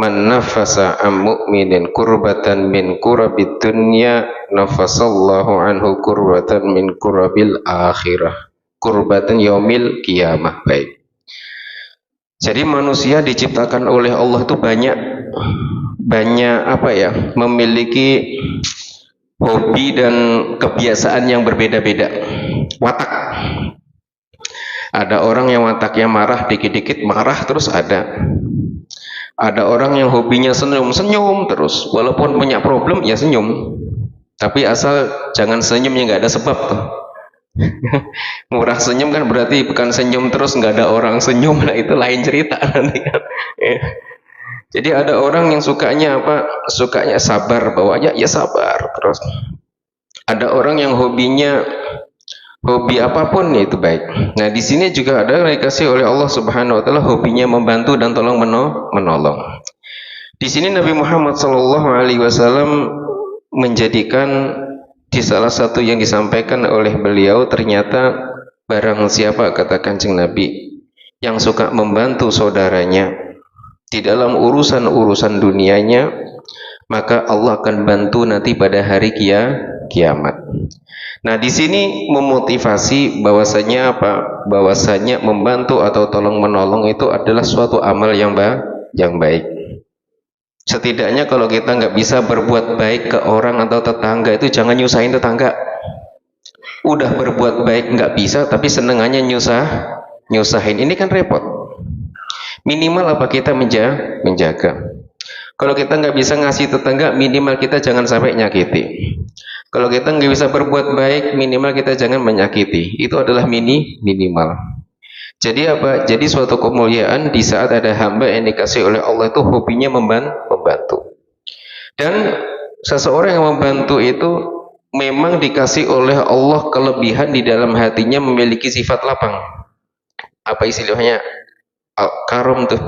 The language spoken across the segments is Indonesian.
Man nafasa am mu'minin kurbatan min kurabid dunya nafasallahu anhu kurbatan min kurabil akhirah. Kurbatan yaumil qiyamah. Baik. Jadi manusia diciptakan oleh Allah itu banyak apa ya? Memiliki hobi dan kebiasaan yang berbeda-beda. Watak. Ada orang yang wataknya marah, dikit-dikit marah terus ada. Ada orang yang hobinya senyum-senyum terus, walaupun punya problem ya senyum. Tapi asal jangan senyum yang nggak ada sebab tuh. Murah senyum kan berarti bukan senyum terus nggak ada orang senyum, nah itu lain cerita nanti kan. Jadi ada orang yang sukanya apa? Sukanya sabar, bawaannya ya sabar terus. Ada orang yang hobinya hobi apapun itu baik. Nah di sini juga ada dikasih oleh Allah Subhanahu Wa Taala hobinya membantu dan tolong menolong. Di sini Nabi Muhammad Sallallahu Alaihi Wasallam menjadikan di salah satu yang disampaikan oleh beliau, ternyata barang siapa, kata Kanjeng Nabi, yang suka membantu saudaranya di dalam urusan dunianya, maka Allah akan bantu nanti pada hari kiamat. Nah, di sini memotivasi bahwasanya apa? Bahwasanya membantu atau tolong menolong itu adalah suatu amal yang baik. Setidaknya kalau kita nggak bisa berbuat baik ke orang atau tetangga itu jangan nyusahin tetangga. Udah berbuat baik nggak bisa, tapi senengannya nyusahin. Ini kan repot. Minimal apa kita menjaga. Kalau kita nggak bisa ngasih tetangga, minimal kita jangan sampai nyakiti. Kalau kita nggak bisa berbuat baik, minimal kita jangan menyakiti. Itu adalah minimal. Jadi apa? Jadi suatu kemuliaan di saat ada hamba yang dikasih oleh Allah itu hobinya membantu. Dan seseorang yang membantu itu memang dikasih oleh Allah kelebihan di dalam hatinya memiliki sifat lapang. Apa istilahnya? Karom tuh.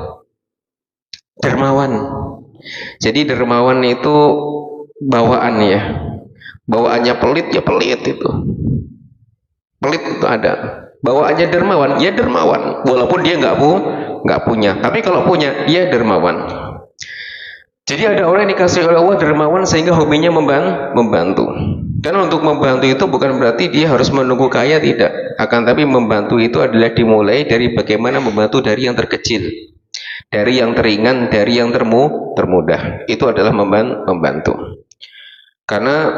Dermawan. Jadi dermawan itu bawaan ya. Bawaannya pelit ya pelit itu. Pelit itu ada. Bawaannya dermawan ya dermawan. Walaupun dia nggak punya. Tapi kalau punya ya dermawan. Jadi ada orang yang dikasih oleh Allah dermawan sehingga hobinya membantu. Karena untuk membantu itu bukan berarti dia harus menunggu kaya, tidak. Akan tapi membantu itu adalah dimulai dari bagaimana membantu dari yang terkecil, dari yang teringan, dari yang termudah. Itu adalah membantu. Karena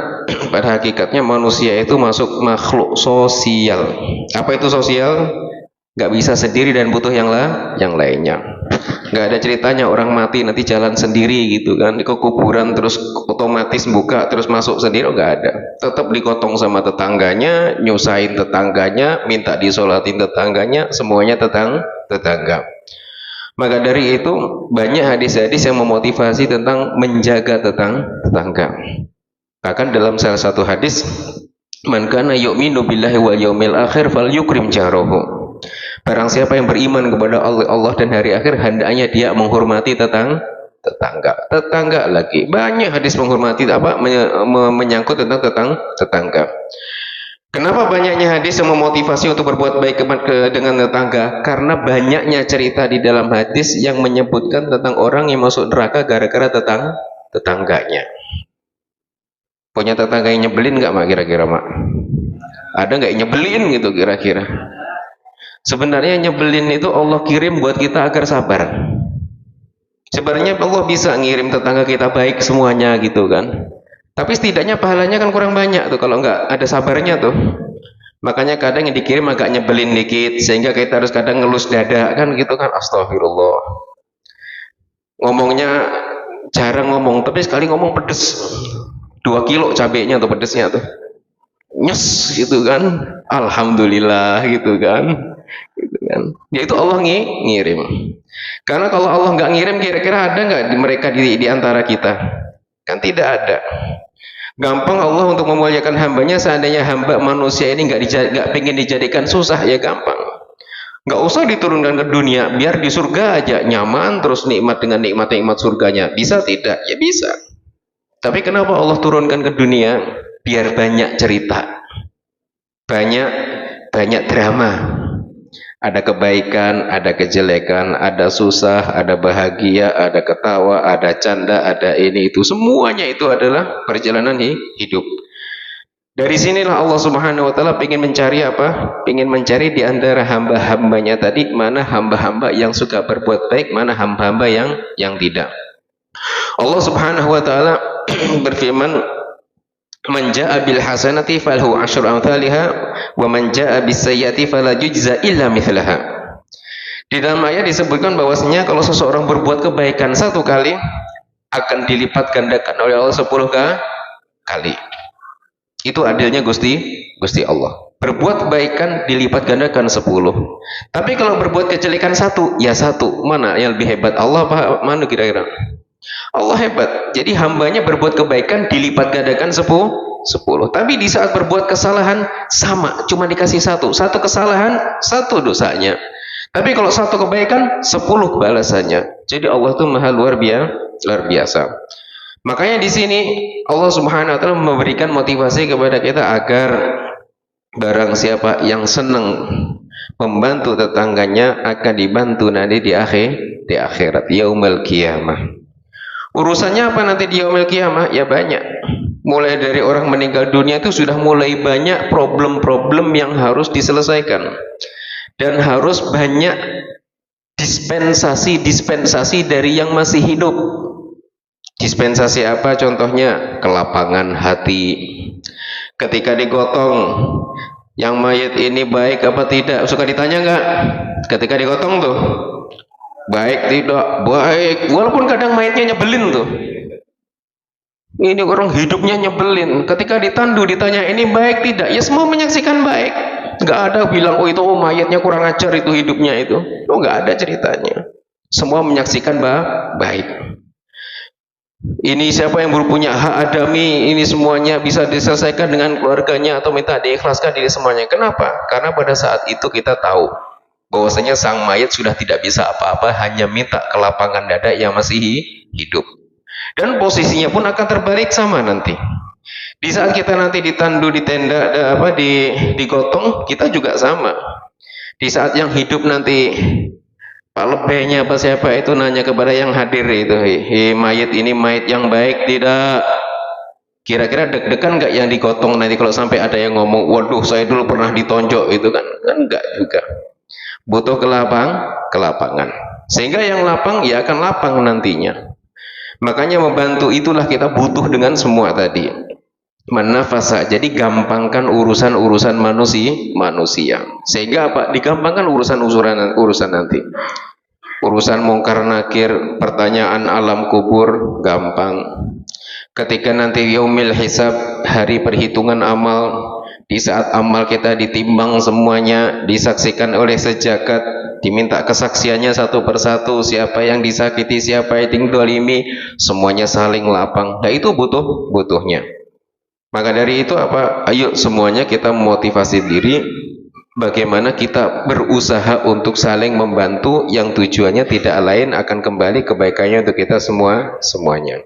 pada hakikatnya manusia itu masuk makhluk sosial. Apa itu sosial? Gak bisa sendiri dan butuh yang lainnya. Gak ada ceritanya orang mati nanti jalan sendiri gitu kan, ke kuburan terus otomatis buka terus masuk sendiri. Gak ada. Tetap digotong sama tetangganya, nyusahin tetangganya, minta disolatin tetangganya, semuanya tetangga. Maka dari itu banyak hadis-hadis yang memotivasi tentang menjaga tetangga. Bahkan dalam salah satu hadis, man kana yu'minu billahi wal yaumil akhir falyukrim jarahu. Barang siapa yang beriman kepada Allah dan hari akhir, hendaknya dia menghormati tetangga lagi. Banyak hadis menghormati menyangkut tentang tetangga. Kenapa banyaknya hadis yang memotivasi untuk berbuat baik dengan tetangga? Karena banyaknya cerita di dalam hadis yang menyebutkan tentang orang yang masuk neraka gara-gara tetangganya. Punya tetangga yang nyebelin nggak mak kira-kira mak? Ada nggak yang nyebelin gitu kira-kira? Sebenarnya nyebelin itu Allah kirim buat kita agar sabar. Sebenarnya Allah bisa ngirim tetangga kita baik semuanya gitu kan. Tapi setidaknya pahalanya kan kurang banyak tuh kalau nggak ada sabarnya tuh. Makanya kadang yang dikirim agak nyebelin dikit sehingga kita harus kadang ngelus dada kan gitu kan. Astagfirullah. Ngomongnya jarang ngomong, tapi sekali ngomong pedes. 2 kilo cabenya atau pedesnya tuh nyes gitu kan, alhamdulillah gitu kan. Ya itu Allah ngirim. Karena kalau Allah nggak ngirim, kira-kira ada nggak mereka di antara kita? Kan tidak ada. Gampang Allah untuk memuliakan hambanya. Seandainya hamba manusia ini nggak pengen dijadikan susah, ya gampang. Nggak usah diturunkan ke dunia, biar di surga aja nyaman terus nikmat dengan nikmat surganya. Bisa tidak? Ya bisa. Tapi kenapa Allah turunkan ke dunia? Biar banyak cerita, banyak drama. Ada kebaikan, ada kejelekan, ada susah, ada bahagia, ada ketawa, ada canda, ada ini itu. Semuanya itu adalah perjalanan hidup. Dari sinilah Allah Subhanahu wa taala ingin mencari apa? Ingin mencari di antara hamba-hambanya tadi mana hamba-hamba yang suka berbuat baik, mana hamba-hamba yang tidak. Allah Subhanahu wa taala berfirman, "Man jaa'a bil hasanati falahu asyru amsalha wa man jaa'a bis sayyi'ati fala yujza illa mithlaha." Di dalam ayat disebutkan bahwasanya kalau seseorang berbuat kebaikan satu kali akan dilipat gandakan oleh Allah 10 kali. Itu adilnya Gusti Allah. Berbuat kebaikan dilipat gandakan 10. Tapi kalau berbuat kejelekan satu, ya satu. Mana yang lebih hebat? Allah apa mana kira-kira? Allah hebat. Jadi hambanya berbuat kebaikan dilipat gandakan 10. Tapi di saat berbuat kesalahan sama, cuma dikasih satu. Satu kesalahan, satu dosanya. Tapi kalau satu kebaikan, 10 balasannya. Jadi Allah itu maha luar biasa. Makanya di sini Allah Subhanahu wa taala memberikan motivasi kepada kita agar barang siapa yang senang membantu tetangganya akan dibantu nanti di akhirat yaumul qiyamah. Urusannya apa nanti di yaumul qiyamah? Ya banyak. Mulai dari orang meninggal dunia itu sudah mulai banyak problem-problem yang harus diselesaikan. Dan harus banyak dispensasi dari yang masih hidup. Dispensasi apa contohnya? Kelapangan hati. Ketika digotong, yang mayat ini baik apa tidak? Suka ditanya nggak? Ketika digotong tuh, baik tidak? Baik. Walaupun kadang mayatnya nyebelin tuh. Ini orang hidupnya nyebelin. Ketika ditandu ditanya ini baik tidak? Ya semua menyaksikan baik. Nggak ada bilang itu mayatnya kurang ajar itu hidupnya itu. Oh nggak ada ceritanya. Semua menyaksikan baik. Ini siapa yang punya hak adami, ini semuanya bisa diselesaikan dengan keluarganya atau minta diikhlaskan diri semuanya. Kenapa? Karena pada saat itu kita tahu bahwasanya sang mayat sudah tidak bisa apa-apa, hanya minta kelapangan dada yang masih hidup. Dan posisinya pun akan terbalik sama nanti. Di saat kita nanti ditandu di tenda digotong, kita juga sama. Di saat yang hidup nanti Pak lebihnya apa siapa itu nanya kepada yang hadir itu, mayat ini mayat yang baik tidak? Kira-kira deg-degan nggak yang digotong nanti kalau sampai ada yang ngomong, waduh saya dulu pernah ditonjok itu kan enggak juga. Butuh kelapangan. Sehingga yang lapang ya akan lapang nantinya. Makanya membantu itulah kita butuh dengan semua tadi. Manafasa, jadi gampangkan urusan manusia. Sehingga apa? Digampangkan urusan nanti. Urusan mungkar nakir, pertanyaan alam kubur gampang. Ketika nanti yaumil hisab, hari perhitungan amal, di saat amal kita ditimbang semuanya, disaksikan oleh sejagat, diminta kesaksiannya satu persatu, siapa yang disakiti, siapa yang dolimi, semuanya saling lapang. Nah itu butuhnya. Maka dari itu apa? Ayo semuanya kita memotivasi diri bagaimana kita berusaha untuk saling membantu yang tujuannya tidak lain akan kembali kebaikannya untuk kita semuanya.